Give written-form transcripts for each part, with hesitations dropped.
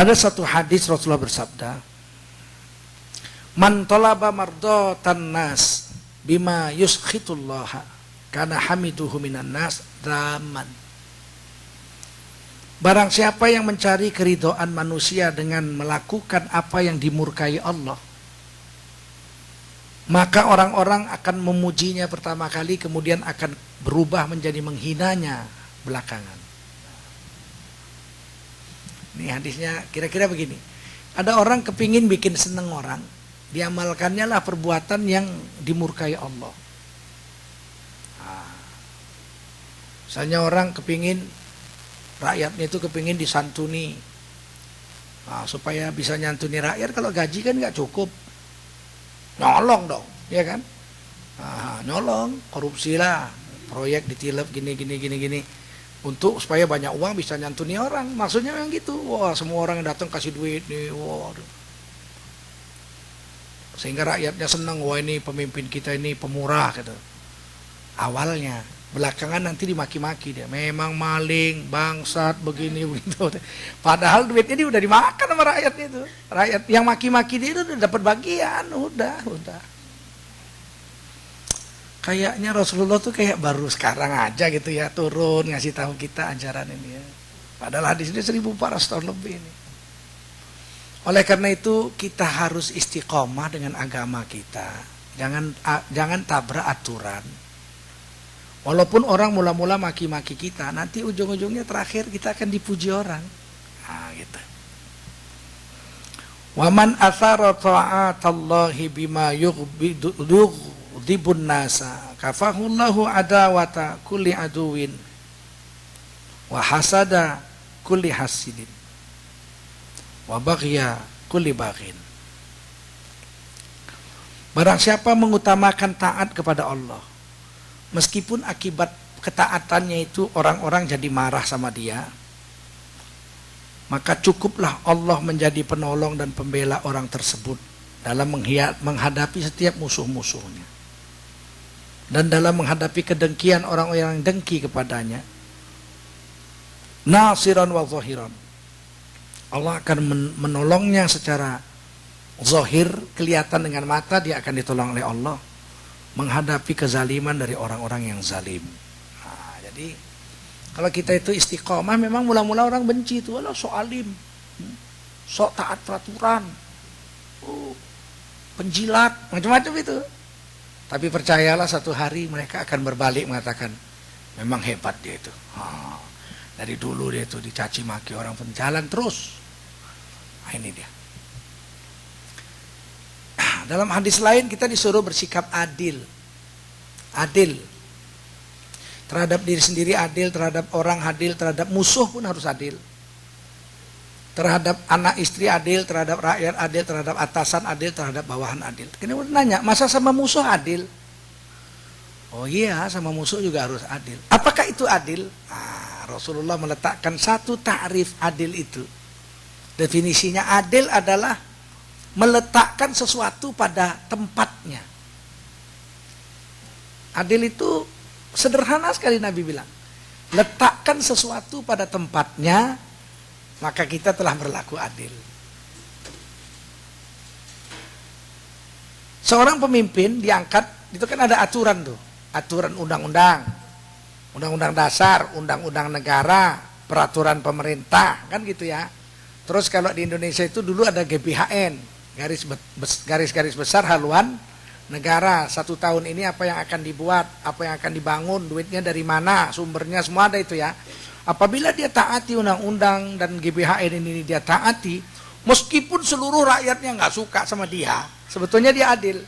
Ada satu hadis Rasulullah bersabda, "Man talaba mardatan nas bima yuskhitullah kana hamiduhu minan nas daman." Barang siapa yang mencari keridhaan manusia dengan melakukan apa yang dimurkai Allah, maka orang-orang akan memujinya pertama kali, kemudian akan berubah menjadi menghinanya belakangan. Ini hadisnya kira-kira begini. Ada orang kepingin bikin seneng orang, diamalkannya lah perbuatan yang dimurkai Allah. Misalnya orang kepingin, rakyatnya itu kepingin disantuni, supaya bisa nyantuni rakyat. Kalau gaji kan nggak cukup, nyolong dong, ya kan? Nyolong, korupsi lah, proyek ditilep gini, untuk supaya banyak uang bisa nyantuni orang. Maksudnya yang gitu. Wah, semua orang yang datang kasih duit nih, waduh. Sehingga rakyatnya senang, wah ini pemimpin kita ini pemurah gitu. Awalnya, belakangan nanti dimaki-maki dia. Memang maling, bangsat, begini begitu. Padahal duitnya dia udah dimakan sama rakyatnya itu. Rakyat yang maki-maki dia itu udah dapat bagian, udah. Kayaknya Rasulullah tuh kayak baru sekarang aja gitu ya, turun ngasih tahu kita ajaran ini ya. Padahal hadis ini 1400 tahun lebih ini. Oleh karena itu kita harus istiqomah dengan agama kita. Jangan tabrak aturan. Walaupun orang mula-mula maki-maki kita, nanti ujung-ujungnya terakhir kita akan dipuji orang. Gitu. Waman athara ta'atallahi bima yughdibun nasa kafahullahu adawata kulli aduwin wa hasada kulli hasidin wa baghya kulli baghin. Barang siapa mengutamakan taat kepada Allah, meskipun akibat ketaatannya itu orang-orang jadi marah sama dia, maka cukuplah Allah menjadi penolong dan pembela orang tersebut dalam menghadapi setiap musuh-musuhnya, dan dalam menghadapi kedengkian orang-orang yang dengki kepadanya. Nasiran wa zahiran, Allah akan menolongnya secara zahir, kelihatan dengan mata, dia akan ditolong oleh Allah menghadapi kezaliman dari orang-orang yang zalim. Jadi kalau kita itu istiqomah, memang mula-mula orang benci itu, walau sok alim, sok taat peraturan, penjilat, macam-macam itu. Tapi percayalah satu hari mereka akan berbalik mengatakan, memang hebat dia itu. Dari dulu dia itu dicaci maki orang penjalan terus. Ini dia. Dalam hadis lain kita disuruh bersikap adil. Adil. Terhadap diri sendiri adil, terhadap orang adil, terhadap musuh pun harus adil. Terhadap anak istri adil, terhadap rakyat adil, terhadap atasan adil, terhadap bawahan adil. Kemudian nanya, masa sama musuh adil? Oh iya, sama musuh juga harus adil. Apakah itu adil? Rasulullah meletakkan satu ta'rif adil itu. Definisinya adil adalah meletakkan sesuatu pada tempatnya. Adil itu sederhana sekali, Nabi bilang, letakkan sesuatu pada tempatnya, maka kita telah berlaku adil. Seorang pemimpin diangkat, itu kan ada aturan tuh, aturan undang-undang, undang-undang dasar, undang-undang negara, peraturan pemerintah, kan gitu ya. Terus kalau di Indonesia itu dulu ada GBHN, garis-garis besar haluan negara. 1 tahun ini apa yang akan dibuat, apa yang akan dibangun, duitnya dari mana, sumbernya, semua ada itu ya. Apabila dia taati undang-undang dan GBHN ini dia taati, meskipun seluruh rakyatnya nggak suka sama dia, sebetulnya dia adil.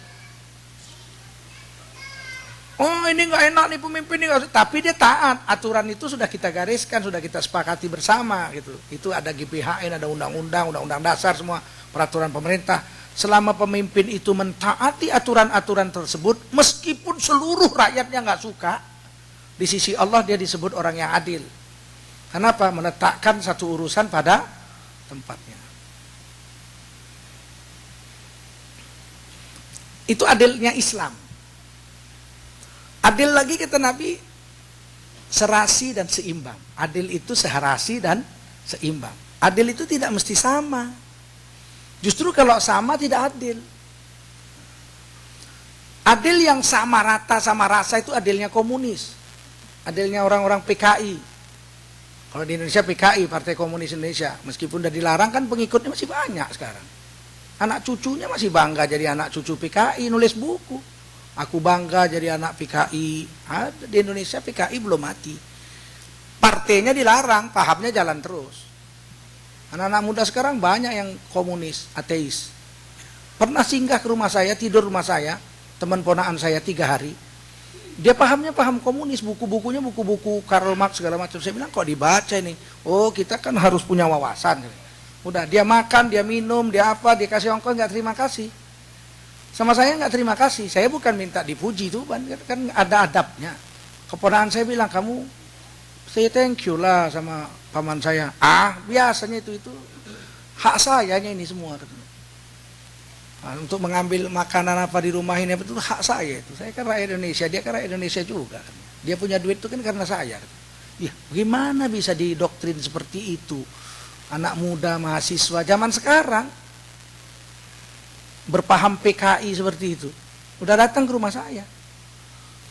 Oh ini nggak enak nih pemimpin ini, tapi dia taat. Aturan itu sudah kita gariskan, sudah kita sepakati bersama gitu. Itu ada GBHN, ada undang-undang, undang-undang dasar, semua peraturan pemerintah. Selama pemimpin itu mentaati aturan-aturan tersebut, meskipun seluruh rakyatnya nggak suka, di sisi Allah dia disebut orang yang adil. Kenapa? Meletakkan satu urusan pada tempatnya. Itu adilnya Islam. Adil lagi kata Nabi, serasi dan seimbang. Adil itu seharasi dan seimbang. Adil itu tidak mesti sama. Justru kalau sama tidak adil. Adil yang sama rata sama rasa itu adilnya komunis. Adilnya orang-orang PKI. Kalau di Indonesia PKI, Partai Komunis Indonesia. Meskipun udah dilarang kan pengikutnya masih banyak sekarang. Anak cucunya masih bangga jadi anak cucu PKI, nulis buku. Aku bangga jadi anak PKI. Di Indonesia PKI belum mati. Partainya dilarang, pahamnya jalan terus. Anak-anak muda sekarang banyak yang komunis, ateis. Pernah singgah ke rumah saya, tidur rumah saya, teman ponakan saya 3 hari. Dia pahamnya paham komunis, buku-bukunya buku-buku Karl Marx segala macam. Saya bilang kok dibaca ini? Oh, kita kan harus punya wawasan. Udah, dia makan, dia minum, dia apa, dia kasih ongkos, nggak terima kasih. Sama saya nggak terima kasih. Saya bukan minta dipuji tuh, kan ada adabnya. Keponakan saya bilang, kamu say thank you lah sama paman saya. Biasanya itu hak sayanya ini semua. Nah, untuk mengambil makanan apa di rumah ini itu hak saya itu. Saya kan rakyat Indonesia, dia kan rakyat Indonesia juga. Dia punya duit itu kan karena saya. Ya, bagaimana bisa didoktrin seperti itu? Anak muda, mahasiswa zaman sekarang berpaham PKI seperti itu. Udah datang ke rumah saya.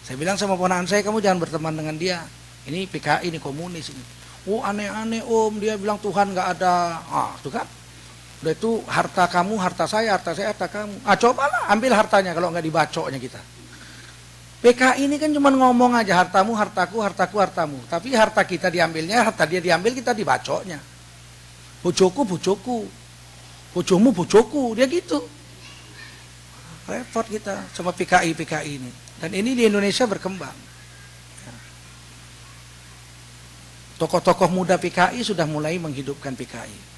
Saya bilang sama ponakan saya, kamu jangan berteman dengan dia. Ini PKI, ini komunis ini. Oh aneh-aneh om, dia bilang Tuhan nggak ada. Itu kan. Udah itu harta kamu, harta saya, harta kamu. Cobalah ambil hartanya kalau nggak dibacoknya kita. PKI ini kan cuma ngomong aja hartamu, hartaku, hartaku, hartamu. Tapi harta kita diambilnya, harta dia diambil, kita dibacoknya. Bojoku, bojoku. Bojomu, bojoku. Dia gitu. Repot kita sama PKI ini. Dan ini di Indonesia berkembang. Tokoh-tokoh muda PKI sudah mulai menghidupkan PKI.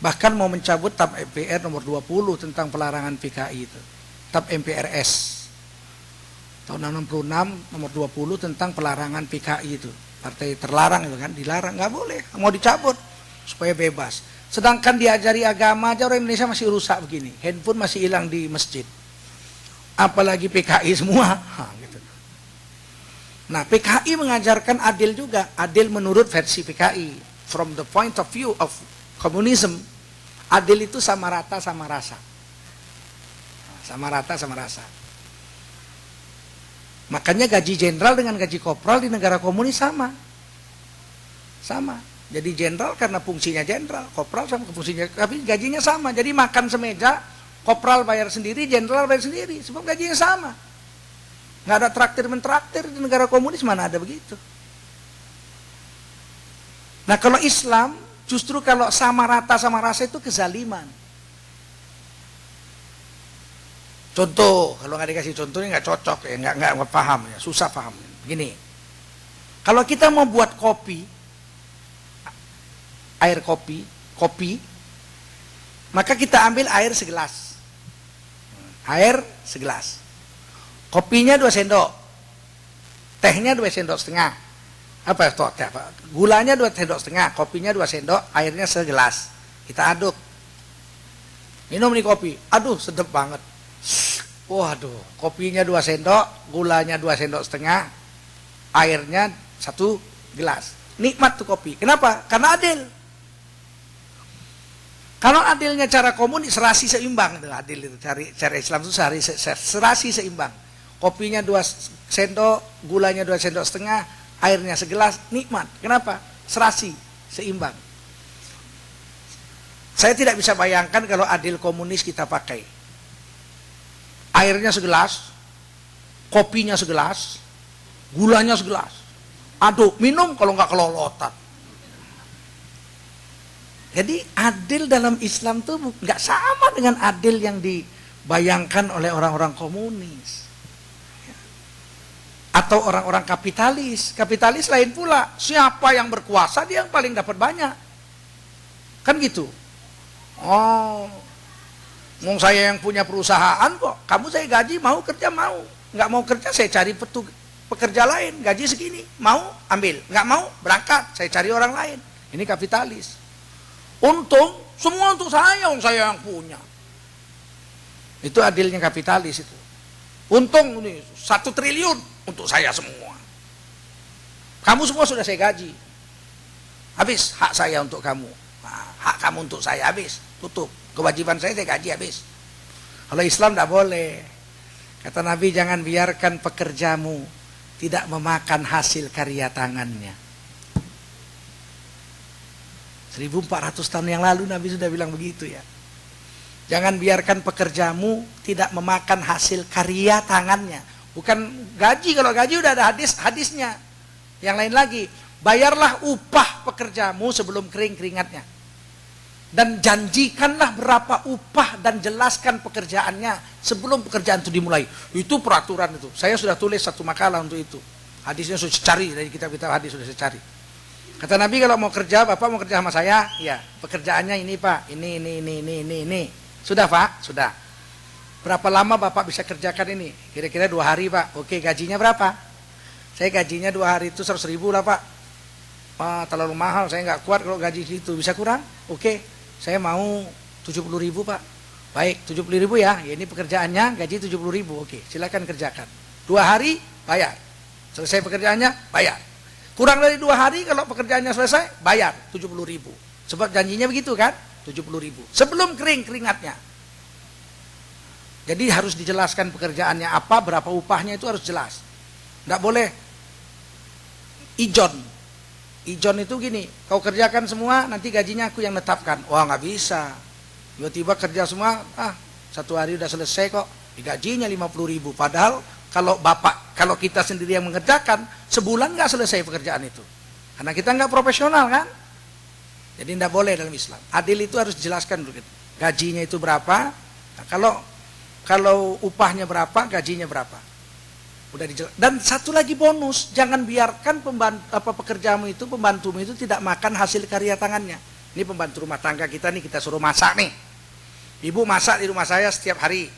Bahkan mau mencabut TAP MPR nomor 20 tentang pelarangan PKI itu. TAP MPRS. Tahun 66 nomor 20 tentang pelarangan PKI itu. Partai terlarang itu kan, dilarang, nggak boleh, mau dicabut supaya bebas. Sedangkan diajari agama aja orang Indonesia masih rusak begini. Handphone masih hilang di masjid. Apalagi PKI semua. Gitu. Nah, PKI mengajarkan adil juga. Adil menurut versi PKI. From the point of view of communism, adil itu sama rata sama rasa. Sama rata sama rasa. Makanya gaji jenderal dengan gaji kopral di negara komunis sama. Sama. Jadi jenderal karena fungsinya jenderal, kopral sama fungsinya, tapi gajinya sama. Jadi makan semeja, kopral bayar sendiri, jenderal bayar sendiri, sebab gajinya sama. Nggak ada traktir-mentraktir di negara komunis, mana ada begitu. Nah kalau Islam, justru kalau sama rata sama rasa itu kezaliman. Contoh, kalau nggak dikasih contohnya nggak cocok ya, nggak paham ya, susah paham. Gini, kalau kita mau buat kopi, air kopi, maka kita ambil air segelas. Air segelas. Kopinya 2 sendok. Tehnya 2 sendok setengah. Gulanya 2 sendok setengah, kopinya 2 sendok, airnya segelas. Kita aduk. Minum nih kopi. Aduh, sedap banget. Waduh, kopinya 2 sendok, gulanya 2 sendok setengah, airnya 1 gelas. Nikmat tuh kopi. Kenapa? Karena adil. Kalau adilnya cara komunis, serasi seimbang. Adil itu cara Islam itu serasi seimbang. Kopinya 2 sendok, gulanya 2 sendok setengah, airnya segelas, nikmat. Kenapa? Serasi seimbang. Saya tidak bisa bayangkan kalau adil komunis kita pakai. Airnya segelas, kopinya segelas, gulanya segelas. Aduh, minum kalau nggak kelolotan. Jadi adil dalam Islam tuh nggak sama dengan adil yang dibayangkan oleh orang-orang komunis. Atau orang-orang kapitalis. Kapitalis lain pula. Siapa yang berkuasa dia yang paling dapat banyak. Kan gitu. Oh, mau saya yang punya perusahaan kok. Kamu saya gaji, mau kerja mau. Nggak mau kerja saya cari pekerja lain. Gaji segini. Mau ambil. Nggak mau berangkat. Saya cari orang lain. Ini kapitalis. Untung semua untuk saya yang punya. Itu adilnya kapitalis itu. Untung nih 1 triliun untuk saya semua. Kamu semua sudah saya gaji. Habis hak saya untuk kamu. Nah, hak kamu untuk saya habis, tutup. Kewajiban saya gaji habis. Kalau Islam tidak boleh. Kata Nabi, jangan biarkan pekerjamu tidak memakan hasil karya tangannya. 1400 tahun yang lalu Nabi sudah bilang begitu ya. Jangan biarkan pekerjamu tidak memakan hasil karya tangannya. Bukan gaji, kalau gaji udah ada hadisnya. Yang lain lagi, bayarlah upah pekerjamu sebelum kering keringatnya. Dan janjikanlah berapa upah dan jelaskan pekerjaannya sebelum pekerjaan itu dimulai. Itu peraturan itu. Saya sudah tulis satu makalah untuk itu. Hadisnya sudah saya cari, dari kitab-kitab hadis sudah saya cari. Kata Nabi, kalau mau kerja, Bapak mau kerja sama saya? Ya, pekerjaannya ini Pak, ini. Sudah Pak? Sudah. Berapa lama Bapak bisa kerjakan ini? Kira-kira 2 hari Pak. Oke, gajinya berapa? Saya gajinya 2 hari itu 100 ribu lah Pak. Terlalu mahal, saya nggak kuat kalau gaji itu. Bisa kurang? Oke. Saya mau 70 ribu Pak. Baik, 70 ribu ya. Ini pekerjaannya, gaji 70 ribu. Oke, silakan kerjakan. 2 hari, bayar. Selesai pekerjaannya, bayar. Kurang dari 2 hari, kalau pekerjaannya selesai, bayar 70 ribu. Sebab janjinya begitu kan? 70 ribu. Sebelum kering keringatnya. Jadi harus dijelaskan pekerjaannya apa, berapa upahnya itu harus jelas. Tidak boleh ijon. Ijon itu gini, kau kerjakan semua, nanti gajinya aku yang netapkan. Wah, nggak bisa. Tiba-tiba kerja semua, 1 hari udah selesai kok, gajinya 50 ribu. Padahal kalau kita sendiri yang mengerjakan, sebulan nggak selesai pekerjaan itu. Karena kita nggak profesional kan. Jadi tidak boleh dalam Islam. Adil itu harus dijelaskan dulu. Gajinya itu berapa? Nah, kalau upahnya berapa, gajinya berapa? Udah dijelaskan. Dan satu lagi bonus, jangan biarkan pekerjamu itu, pembantumu itu tidak makan hasil karya tangannya. Ini pembantu rumah tangga kita nih, kita suruh masak nih. Ibu masak di rumah saya setiap hari.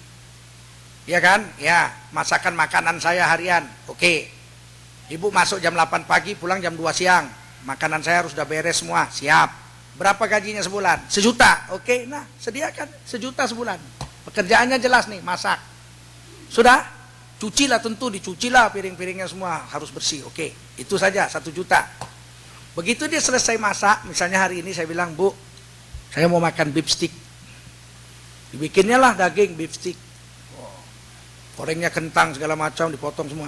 Ya kan? Ya, masakan makanan saya harian. Oke. Ibu masuk jam 8 pagi, pulang jam 2 siang. Makanan saya harus sudah beres semua, siap. Berapa gajinya sebulan? 1 juta. Oke, nah sediakan 1 juta sebulan. Pekerjaannya jelas nih, masak. Sudah? Cucilah, tentu dicucilah piring-piringnya semua harus bersih. Oke, itu saja 1 juta. Begitu dia selesai masak, misalnya hari ini saya bilang, Bu, saya mau makan beef stick. Dibikinnya lah daging beef stick. Gorengnya kentang segala macam, dipotong semua.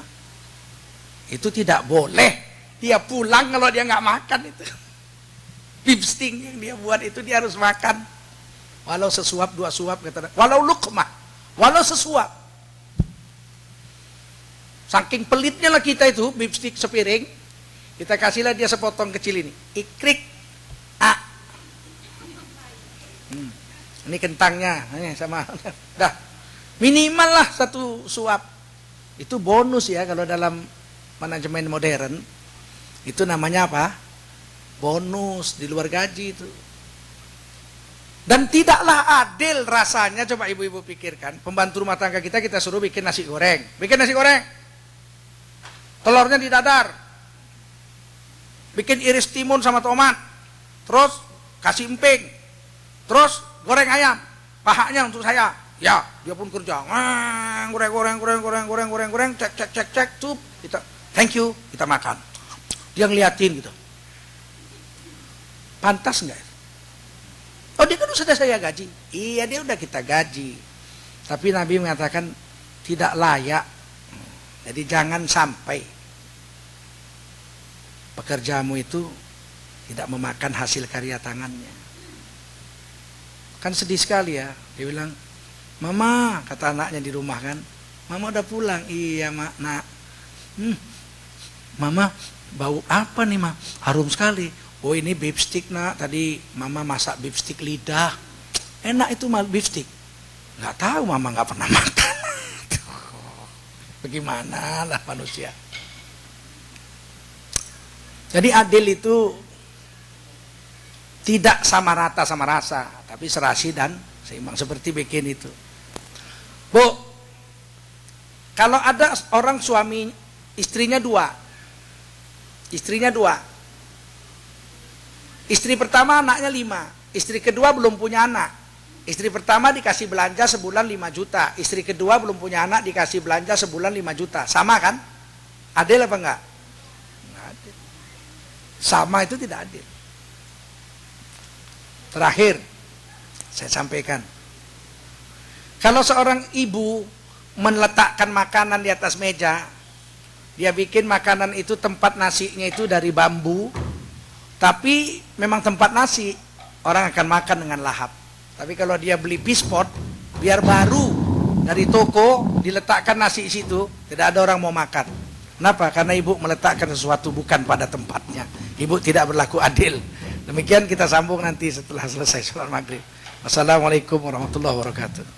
Itu tidak boleh. Dia pulang kalau dia nggak makan itu. Beef stick yang dia buat itu dia harus makan. Walau sesuap 2 suap, kata, walau luqmah, walau sesuap. Saking pelitnya lah kita itu, beef stick sepiring, kita kasihlah dia sepotong kecil ini. Ikrik. Ini kentangnya, sama. Dah. Minimal lah 1 suap. Itu bonus ya kalau dalam manajemen modern. Itu namanya apa? Bonus di luar gaji itu. Dan tidaklah adil rasanya, coba ibu-ibu pikirkan. Pembantu rumah tangga kita suruh bikin nasi goreng. Bikin nasi goreng. Telurnya didadar. Bikin iris timun sama tomat. Terus kasih emping. Terus goreng ayam. Pahanya untuk saya. Ya, dia pun kerja. Goreng, cek, tuh. Kita, thank you, kita makan. Dia ngeliatin gitu. Pantas enggak? Oh, dia kan sudah saya gaji. Iya, dia udah kita gaji. Tapi Nabi mengatakan tidak layak. Jadi jangan sampai pekerjamu itu tidak memakan hasil karya tangannya. Kan sedih sekali ya. Dia bilang, Mama, kata anaknya di rumah kan, Mama udah pulang. Iya, nak. Mama, bau apa nih, Ma? Harum sekali. Oh, ini beef stick, nak. Tadi Mama masak beef stick lidah. Enak itu beef stick. Nggak tahu, Mama nggak pernah makan. Bagaimana lah manusia. Jadi adil itu tidak sama rata sama rasa, tapi serasi dan seimbang, seperti bikin itu. Bu, kalau ada orang suami, istrinya 2. Istrinya 2. Istri pertama anaknya 5. Istri kedua belum punya anak. Istri pertama dikasih belanja sebulan 5 juta. Istri kedua belum punya anak, dikasih belanja sebulan 5 juta. Sama kan? Adil apa enggak? Enggak adil. Sama itu tidak adil. Terakhir, saya sampaikan. Kalau seorang ibu meletakkan makanan di atas meja, dia bikin makanan itu tempat nasinya itu dari bambu, tapi memang tempat nasi, orang akan makan dengan lahap. Tapi kalau dia beli pispot, biar baru dari toko, diletakkan nasi di situ, tidak ada orang mau makan. Kenapa? Karena ibu meletakkan sesuatu bukan pada tempatnya. Ibu tidak berlaku adil. Demikian kita sambung nanti setelah selesai sholat maghrib. Wassalamualaikum warahmatullahi wabarakatuh.